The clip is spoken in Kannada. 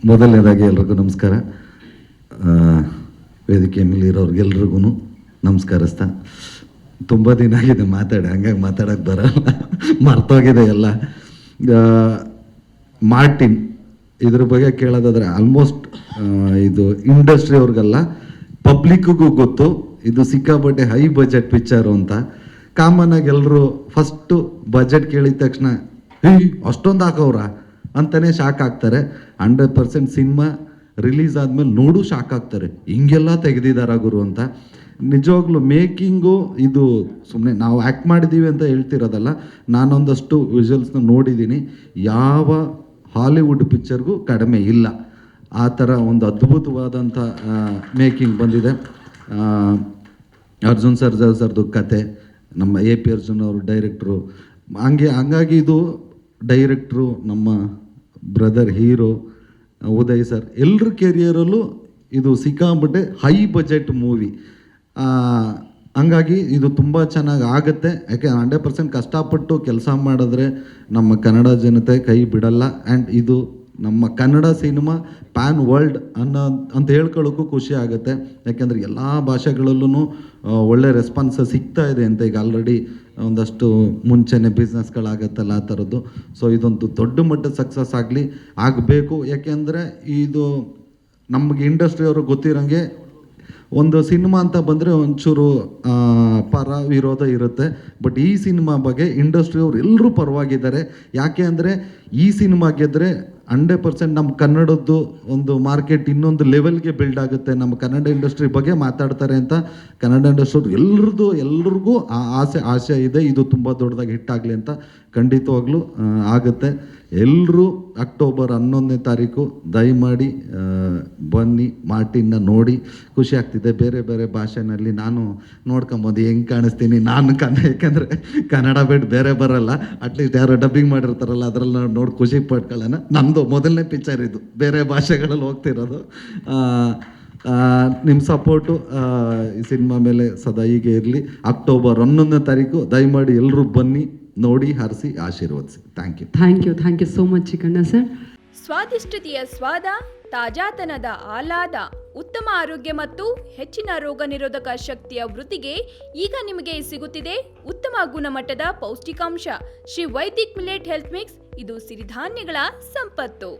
ಮೊದಲನೇದಾಗಿ ಎಲ್ರಿಗೂ ನಮಸ್ಕಾರ. ವೇದಿಕೆ ಮೇಲೆ ಇರೋರಿಗೆಲ್ರಿಗೂ ನಮಸ್ಕರಿಸ್ತಾ, ತುಂಬ ದಿನ ಆಗಿದೆ ಹಂಗಾಗಿ ಮಾತಾಡೋಕ್ಕೆ ಬರಲ್ಲ, ಮರ್ತೋಗಿದೆ ಎಲ್ಲ. ಮಾರ್ಟಿನ್ ಇದ್ರ ಬಗ್ಗೆ ಕೇಳೋದಾದ್ರೆ ಆಲ್ಮೋಸ್ಟ್ ಇದು ಇಂಡಸ್ಟ್ರಿ ಅವ್ರಿಗೆಲ್ಲ ಪಬ್ಲಿಕ್ಕಿಗೂ ಗೊತ್ತು ಇದು ಸಿಕ್ಕಾಪಟ್ಟೆ ಹೈ ಬಜೆಟ್ ಪಿಕ್ಚರು ಅಂತ. ಕಾಮನ್ ಆಗಿ ಎಲ್ಲರೂ ಫಸ್ಟು ಬಜೆಟ್ ಕೇಳಿದ ತಕ್ಷಣ ಅಷ್ಟೊಂದು ಹಾಕವ್ರ ಅಂತಲೇ ಶಾಕ್ ಆಗ್ತಾರೆ. 100% ಸಿನಿಮಾ ರಿಲೀಸ್ ಆದಮೇಲೆ ನೋಡು ಶಾಕ್ ಆಗ್ತಾರೆ, ಹಿಂಗೆಲ್ಲ ತೆಗೆದಿದ್ದಾರ ಗುರು ಅಂತ. ನಿಜವಾಗ್ಲೂ ಮೇಕಿಂಗು ಇದು ಸುಮ್ಮನೆ ನಾವು ಆ್ಯಕ್ಟ್ ಮಾಡಿದ್ದೀವಿ ಅಂತ ಹೇಳ್ತಿರೋದಲ್ಲ, ನಾನೊಂದಷ್ಟು ವಿಜುವಲ್ಸ್ನ ನೋಡಿದ್ದೀನಿ, ಯಾವ ಹಾಲಿವುಡ್ ಪಿಕ್ಚರ್ಗೂ ಕಡಿಮೆ ಇಲ್ಲ. ಆ ಥರ ಒಂದು ಅದ್ಭುತವಾದಂಥ ಮೇಕಿಂಗ್ ಬಂದಿದೆ. ಅರ್ಜುನ್ ಸರ್ದು ಕತೆ, ನಮ್ಮ AP ಅರ್ಜುನ್ ಅವರು ಡೈರೆಕ್ಟ್ರು, ಹಂಗಾಗಿ ಇದು ಡೈರೆಕ್ಟ್ರು, ನಮ್ಮ ಬ್ರದರ್ ಹೀರೋ ಉದಯ್ ಸರ್, ಎಲ್ಲರ ಕೆರಿಯರಲ್ಲೂ ಇದು ಸಿಕ್ಕಾಬಿಟ್ಟೆ ಹೈ ಬಜೆಟ್ ಮೂವಿ. ಹಂಗಾಗಿ ಇದು ತುಂಬ ಚೆನ್ನಾಗಿ ಆಗುತ್ತೆ. ಯಾಕೆ 100% ಕಷ್ಟಪಟ್ಟು ಕೆಲಸ ಮಾಡಿದ್ರೆ ನಮ್ಮ ಕನ್ನಡ ಜನತೆ ಕೈ ಬಿಡಲ್ಲ. ಆ್ಯಂಡ್ ಇದು ನಮ್ಮ ಕನ್ನಡ ಸಿನಿಮಾ ಪ್ಯಾನ್ ವರ್ಲ್ಡ್ ಅಂತ ಹೇಳ್ಕೊಳ್ಳೋಕ್ಕೂ ಖುಷಿ ಆಗುತ್ತೆ. ಯಾಕೆಂದರೆ ಎಲ್ಲ ಭಾಷೆಗಳಲ್ಲೂ ಒಳ್ಳೆ ರೆಸ್ಪಾನ್ಸ್ ಸಿಗ್ತಾ ಇದೆ ಅಂತ. ಈಗ ಆಲ್ರೆಡಿ ಒಂದಷ್ಟು ಮುಂಚೆನೇ ಬಿಸ್ನೆಸ್ಗಳಾಗತ್ತಲ್ಲ ಆ ಥರದ್ದು. ಸೊ ಇದೊಂದು ದೊಡ್ಡ ಮಟ್ಟದ ಸಕ್ಸಸ್ ಆಗಬೇಕು. ಯಾಕೆಂದರೆ ಇದು ನಮಗೆ ಇಂಡಸ್ಟ್ರಿಯವರು ಗೊತ್ತಿರೋಂಗೆ ಒಂದು ಸಿನಿಮಾ ಅಂತ ಬಂದರೆ ಒಂಚೂರು ಪರ ವಿರೋಧ ಇರುತ್ತೆ. ಬಟ್ ಈ ಸಿನಿಮಾ ಬಗ್ಗೆ ಇಂಡಸ್ಟ್ರಿಯವ್ರು ಎಲ್ಲರೂ ಪರವಾಗಿದ್ದಾರೆ. ಯಾಕೆ ಅಂದರೆ ಈ ಸಿನಿಮಾ ಗೆದ್ದರೆ 100% ನಮ್ಮ ಕನ್ನಡದ್ದು ಒಂದು ಮಾರ್ಕೆಟ್ ಇನ್ನೊಂದು ಲೆವೆಲ್ಗೆ ಬಿಲ್ಡ್ ಆಗುತ್ತೆ. ನಮ್ಮ ಕನ್ನಡ ಇಂಡಸ್ಟ್ರಿ ಬಗ್ಗೆ ಮಾತಾಡ್ತಾರೆ ಅಂತ ಕನ್ನಡ ಇಂಡಸ್ಟ್ರಿ ಎಲ್ರಿಗೂ ಆಸೆ ಇದೆ. ಇದು ತುಂಬ ದೊಡ್ಡದಾಗಿ ಹಿಟ್ಟಾಗಲಿ ಅಂತ. ಖಂಡಿತವಾಗ್ಲೂ ಆಗುತ್ತೆ. ಎಲ್ಲರೂ ಅಕ್ಟೋಬರ್ 11ನೇ ತಾರೀಕು ದಯಮಾಡಿ ಬನ್ನಿ, ಮಾರ್ಟಿನ್ನ ನೋಡಿ. ಖುಷಿ ಆಗ್ತಿದೆ. ಬೇರೆ ಬೇರೆ ಭಾಷೆನಲ್ಲಿ ನಾನು ನೋಡ್ಕೊಂಬೋದು ಹೆಂಗೆ ಕಾಣಿಸ್ತೀನಿ ನಾನು ಯಾಕೆಂದರೆ ಕನ್ನಡ ಬಿಟ್ಟು ಬೇರೆ ಬರಲ್ಲ. ಅಟ್ಲೀಸ್ಟ್ ಯಾರು ಡಬ್ಬಿಂಗ್ ಮಾಡಿರ್ತಾರಲ್ಲ ಅದರಲ್ಲಿ ನೋಡಿ ಖುಷಿ ಪಡ್ಕೊಳ್ಳೋಣ. ನಮ್ಮದು ಮೊದಲನೇ ಪಿಕ್ಚರ್ ಇದು, ಬೇರೆ ಭಾಷೆಗಳಲ್ಲಿ ಹೋಗ್ತಿರೋದು. ನಿಮ್ಮ ಸಪೋರ್ಟು ಈ ಸಿನಿಮಾ ಮೇಲೆ ಸದಾ ಹೀಗೆ ಇರಲಿ. ಅಕ್ಟೋಬರ್ 11ನೇ ತಾರೀಕು ದಯಮಾಡಿ ಎಲ್ಲರೂ ಬನ್ನಿ, ನೋಡಿ, ಹರಿಸಿ, ಆಶೀರ್ವದಿಸಿ. Thank you so much Chikkanna sir. ಸ್ವಾದಿಷ್ಟತೆಯ ಸ್ವಾದ, ತಾಜಾತನದ ಆಹ್ಲಾದ, ಉತ್ತಮ ಆರೋಗ್ಯ ಮತ್ತು ಹೆಚ್ಚಿನ ರೋಗ ನಿರೋಧಕ ಶಕ್ತಿಯ ವೃದ್ಧಿಗೆ ಈಗ ನಿಮಗೆ ಸಿಗುತ್ತಿದೆ ಉತ್ತಮ ಗುಣಮಟ್ಟದ ಪೌಷ್ಟಿಕಾಂಶ Shri Vaidik millet health mix. ಇದು ಸಿರಿಧಾನ್ಯಗಳ ಸಂಪತ್ತು.